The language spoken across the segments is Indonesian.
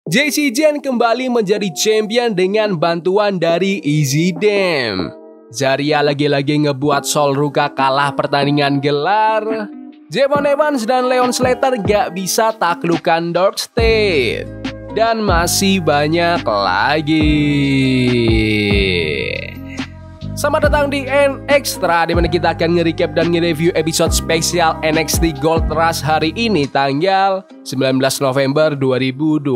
Jacy Jayne kembali menjadi champion dengan bantuan dari EasyDam. Zarya lagi-lagi ngebuat Sol Ruka kalah pertandingan gelar. Javon Evans dan Leon Slater gak bisa taklukkan Dark State. Dan masih banyak lagi. Selamat datang di NXtra, di mana kita akan nge-recap dan nge-review episode spesial NXT Gold Rush hari ini tanggal 19 November 2025.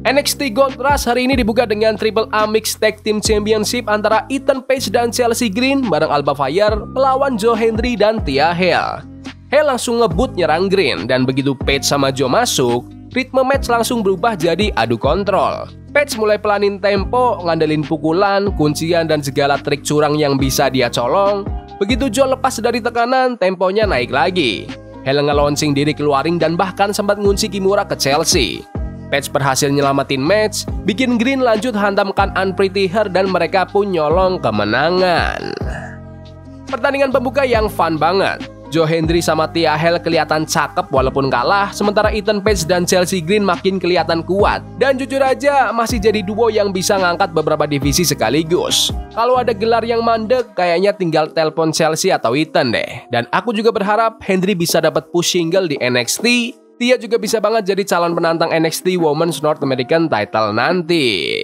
NXT Gold Rush hari ini dibuka dengan Triple A Mixed Tag Team Championship antara Ethan Page dan Chelsea Green bareng Alba Fire melawan Joe Hendry dan Thea Hale. Hale langsung ngebut nyerang Green, dan begitu Page sama Joe masuk, ritme match langsung berubah jadi adu kontrol. Page mulai pelanin tempo, ngandelin pukulan, kuncian, dan segala trik curang yang bisa dia colong. Begitu Joe lepas dari tekanan, temponya naik lagi. Hale nge-launching diri keluar ring dan bahkan sempat ngunci Kimura ke Chelsea. Page berhasil nyelamatin match, bikin Green lanjut hantamkan Unpretty Her, dan mereka pun nyolong kemenangan. Pertandingan pembuka yang fun banget. Joe Hendry sama Thea Hale kelihatan cakep walaupun kalah, sementara Ethan Page dan Chelsea Green makin kelihatan kuat. Dan jujur aja masih jadi duo yang bisa ngangkat beberapa divisi sekaligus. Kalau ada gelar yang mandek, kayaknya tinggal telpon Chelsea atau Ethan deh. Dan aku juga berharap Hendry bisa dapat push single di NXT. Thea juga bisa banget jadi calon penantang NXT Women's North American Title nanti.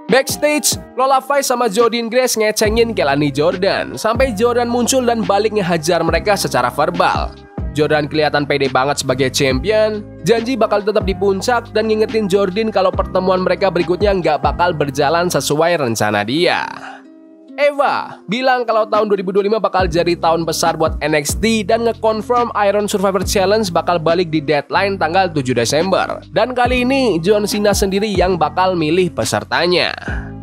Backstage, Lola Vice sama Jordynne Grace ngecengin Kelani Jordan sampai Jordan muncul dan balik ngehajar mereka secara verbal. Jordan kelihatan pede banget sebagai champion, janji bakal tetap di puncak dan ngingetin Jordynne kalau pertemuan mereka berikutnya nggak bakal berjalan sesuai rencana dia. Eva bilang kalau tahun 2025 bakal jadi tahun besar buat NXT dan nge-confirm Iron Survivor Challenge bakal balik di deadline tanggal 7 Desember. Dan kali ini John Cena sendiri yang bakal milih pesertanya.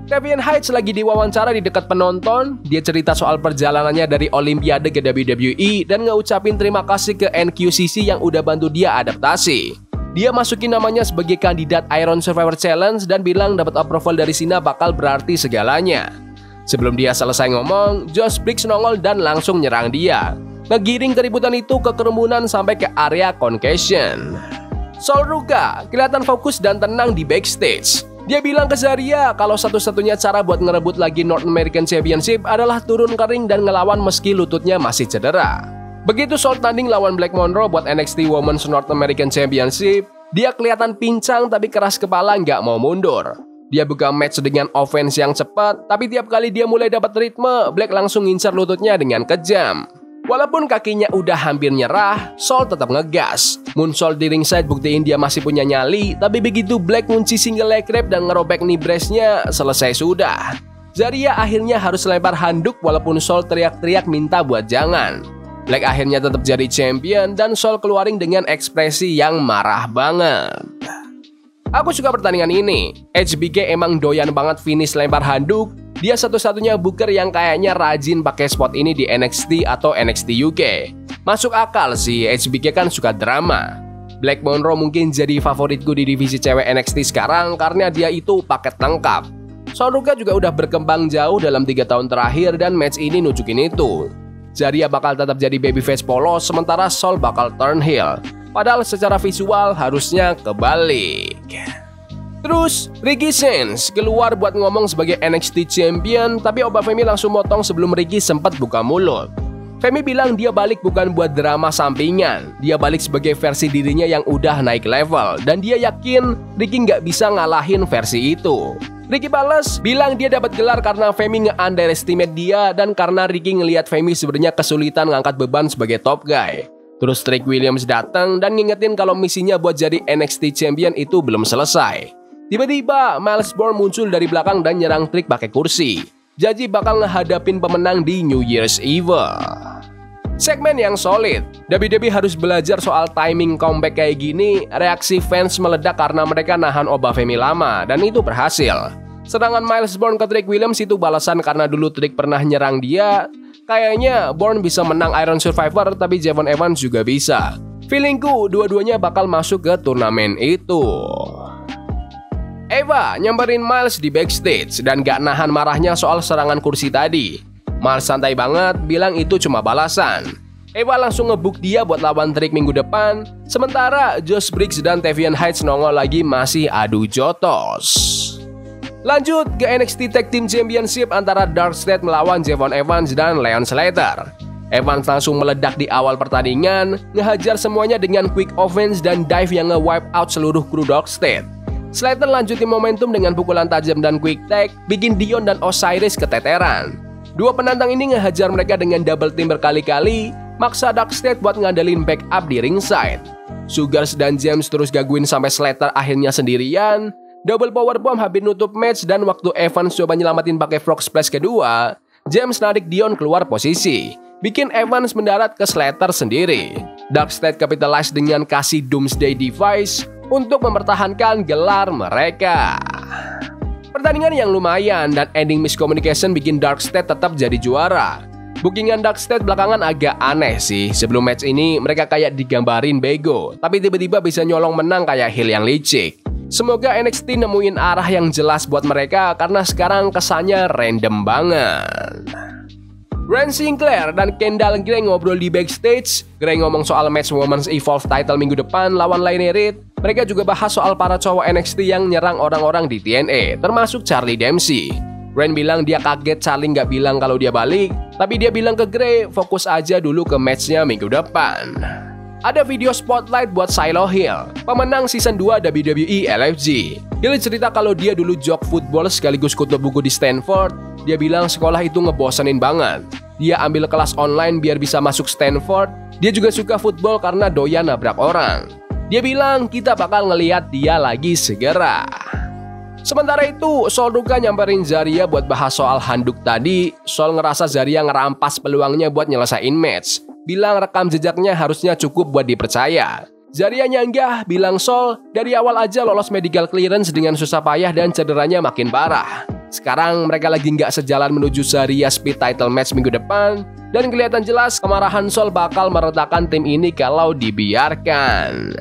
Kevin Heights lagi diwawancara di dekat penonton. Dia cerita soal perjalanannya dari Olimpiade ke WWE dan ngeucapin terima kasih ke NQCC yang udah bantu dia adaptasi. Dia masukin namanya sebagai kandidat Iron Survivor Challenge dan bilang dapat approval dari Cena bakal berarti segalanya. Sebelum dia selesai ngomong, Josh Briggs nongol dan langsung nyerang dia, ngegiring keributan itu ke kerumunan sampai ke area concussion. Sol Ruka kelihatan fokus dan tenang di backstage. Dia bilang ke Zarya kalau satu-satunya cara buat ngerebut lagi North American Championship adalah turun ke ring dan ngelawan meski lututnya masih cedera. Begitu Sol tanding lawan Black Monroe buat NXT Women's North American Championship, dia kelihatan pincang tapi keras kepala nggak mau mundur. Dia buka match dengan offense yang cepat, tapi tiap kali dia mulai dapat ritme, Black langsung ngincar lututnya dengan kejam. Walaupun kakinya udah hampir nyerah, Sol tetap ngegas. Moonsault di ringside buktiin dia masih punya nyali, tapi begitu Black ngunci single leg grab dan ngerobek knee brace-nya, selesai sudah. Zarya akhirnya harus lempar handuk walaupun Sol teriak-teriak minta buat jangan. Black akhirnya tetap jadi champion dan Sol keluaring dengan ekspresi yang marah banget. Aku suka pertandingan ini. HBK emang doyan banget finish lempar handuk. Dia satu-satunya booker yang kayaknya rajin pakai spot ini di NXT atau NXT UK. Masuk akal sih, HBK kan suka drama. Black Monroe mungkin jadi favoritku di divisi cewek NXT sekarang karena dia itu paket lengkap. Sol Ruka juga udah berkembang jauh dalam 3 tahun terakhir dan match ini nunjukin itu. Zarya bakal tetap jadi babyface polos sementara Sol bakal turn heel. Padahal secara visual harusnya kebalik. Terus, Ricky Sainz keluar buat ngomong sebagai NXT Champion, tapi Oba Femi langsung motong sebelum Ricky sempat buka mulut. Femi bilang dia balik bukan buat drama sampingan, dia balik sebagai versi dirinya yang udah naik level, dan dia yakin Ricky nggak bisa ngalahin versi itu. Ricky balas bilang dia dapat gelar karena Femi nge-underestimate dia dan karena Ricky ngelihat Femi sebenarnya kesulitan ngangkat beban sebagai top guy. Terus Trick Williams datang dan ngingetin kalau misinya buat jadi NXT Champion itu belum selesai. Tiba-tiba Miles Bourne muncul dari belakang dan nyerang Trick pakai kursi. Jadi bakal ngehadapin pemenang di New Year's Eve. Segmen yang solid. WWE harus belajar soal timing comeback kayak gini. Reaksi fans meledak karena mereka nahan Oba Femi lama dan itu berhasil. Sedangkan Miles Bourne ke Trick Williams itu balasan karena dulu Trick pernah nyerang dia. Kayaknya Bourne bisa menang Iron Survivor, tapi Javon Evans juga bisa. Feelingku dua-duanya bakal masuk ke turnamen itu. Eva nyamperin Miles di backstage dan gak nahan marahnya soal serangan kursi tadi. Miles santai banget, bilang itu cuma balasan. Eva langsung ngebuk dia buat lawan Trick minggu depan. Sementara Josh Briggs dan Tavian Heights nongol lagi masih adu jotos. Lanjut ke NXT Tag Team Championship antara Dark State melawan Javon Evans dan Leon Slater. Evans langsung meledak di awal pertandingan, ngehajar semuanya dengan quick offense dan dive yang nge-wipe out seluruh kru Dark State. Slater lanjutin momentum dengan pukulan tajam dan quick tag, bikin Dion dan Osiris keteteran. Dua penantang ini ngehajar mereka dengan double team berkali-kali, maksa Dark State buat ngandelin backup di ringside. Sugars dan James terus gaguin sampai Slater akhirnya sendirian. Double powerbomb hampir nutup match dan waktu Evans coba nyelamatin pakai frog splash kedua, James narik Dion keluar posisi, bikin Evans mendarat ke Slater sendiri. Dark State capitalize dengan kasih Doomsday Device untuk mempertahankan gelar mereka. Pertandingan yang lumayan dan ending miscommunication bikin Dark State tetap jadi juara. Bookingan Dark State belakangan agak aneh sih. Sebelum match ini mereka kayak digambarin bego, tapi tiba-tiba bisa nyolong menang kayak heel yang licik. Semoga NXT nemuin arah yang jelas buat mereka karena sekarang kesannya random banget. Ryan Sinclair dan Kendall Gray ngobrol di backstage. Gray ngomong soal match Women's Evolve title minggu depan lawan Lynn Reed. Mereka juga bahas soal para cowok NXT yang nyerang orang-orang di TNA, termasuk Charlie Dempsey. Ryan bilang dia kaget Charlie nggak bilang kalau dia balik, tapi dia bilang ke Gray fokus aja dulu ke matchnya minggu depan. Ada video spotlight buat Shiloh Hill, pemenang season 2 WWE LFG. Hill cerita kalau dia dulu jok football sekaligus kutu buku di Stanford. Dia bilang sekolah itu ngebosenin banget. Dia ambil kelas online biar bisa masuk Stanford. Dia juga suka football karena doyan nabrak orang. Dia bilang kita bakal ngeliat dia lagi segera. Sementara itu, Sol Ruka nyamperin Zarya buat bahas soal handuk tadi. Sol ngerasa Zarya ngerampas peluangnya buat nyelesain match. Bilang rekam jejaknya harusnya cukup buat dipercaya. Zarya nyanggah, bilang Sol dari awal aja lolos medical clearance dengan susah payah dan cederanya makin parah. Sekarang mereka lagi nggak sejalan menuju Zarya Speed Title match minggu depan. Dan kelihatan jelas kemarahan Sol bakal meredakan tim ini kalau dibiarkan.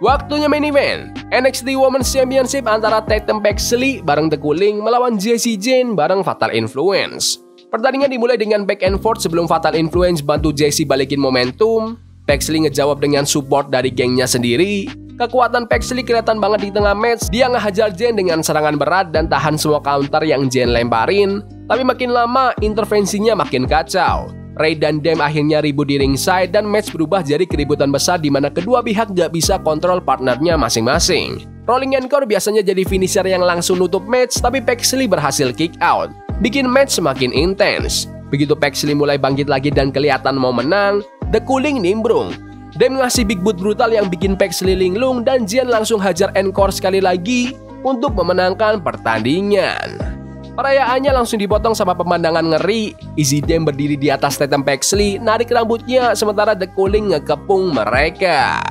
Waktunya main event, NXT Women's Championship antara Tatum Paxley bareng The Cooling melawan Jessie Jane bareng Fatal Influence. Pertandingan dimulai dengan back and forth sebelum Fatal Influence bantu Jessie balikin momentum. Paxley ngejawab dengan support dari gengnya sendiri. Kekuatan Paxley kelihatan banget di tengah match. Dia ngehajar Jane dengan serangan berat dan tahan semua counter yang Jane lemparin. Tapi makin lama intervensinya makin kacau. Ray dan Dem akhirnya ribut di ringside dan match berubah jadi keributan besar di mana kedua pihak gak bisa kontrol partnernya masing-masing. Rolling Encore biasanya jadi finisher yang langsung nutup match, tapi Paxley berhasil kick out, bikin match semakin intens. Begitu Paxley mulai bangkit lagi dan kelihatan mau menang, The Cooling nimbrung. Dem ngasih big boot brutal yang bikin Paxley linglung dan Jen langsung hajar encore sekali lagi untuk memenangkan pertandingan. Perayaannya langsung dipotong sama pemandangan ngeri. Izzy Dem berdiri di atas Tatum Paxley, narik rambutnya sementara The Cooling ngekepung mereka.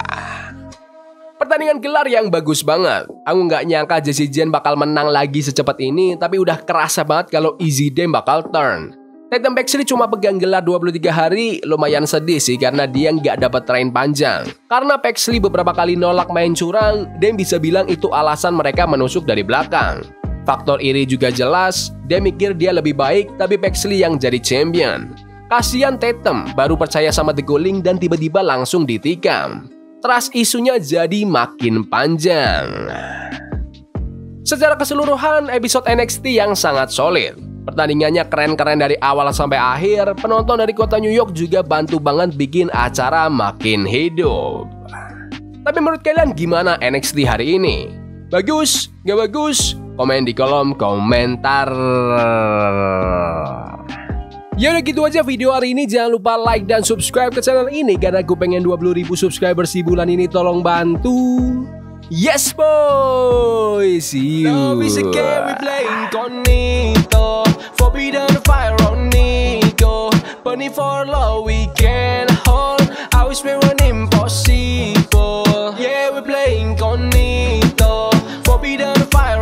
Pertandingan gelar yang bagus banget. Aku nggak nyangka Jessie Jane bakal menang lagi secepat ini, tapi udah kerasa banget kalau Izzy Dem bakal turn. Tatum Paxley cuma pegang gelar 23 hari, lumayan sedih sih karena dia nggak dapat train panjang. Karena Paxley beberapa kali nolak main curang, Dem bisa bilang itu alasan mereka menusuk dari belakang. Faktor iri juga jelas, dia mikir dia lebih baik tapi Paxley yang jadi champion. Kasian Tatum, baru percaya sama The Cooling dan tiba-tiba langsung ditikam. Trust isunya jadi makin panjang. Secara keseluruhan, episode NXT yang sangat solid. Pertandingannya keren-keren dari awal sampai akhir. Penonton dari kota New York juga bantu banget bikin acara makin hidup. Tapi menurut kalian gimana NXT hari ini? Bagus? Gak bagus? Komen di kolom komentar. Ya udah gitu aja video hari ini. Jangan lupa like dan subscribe ke channel ini karena gue pengen 20.000 subscribers di bulan ini. Tolong bantu. Yes boy. See you. Love is a game we play incognito. Forbidden fire on Nico. Burning for love we can hold. I wish we were impossible. Yeah we play incognito. Forbidden fire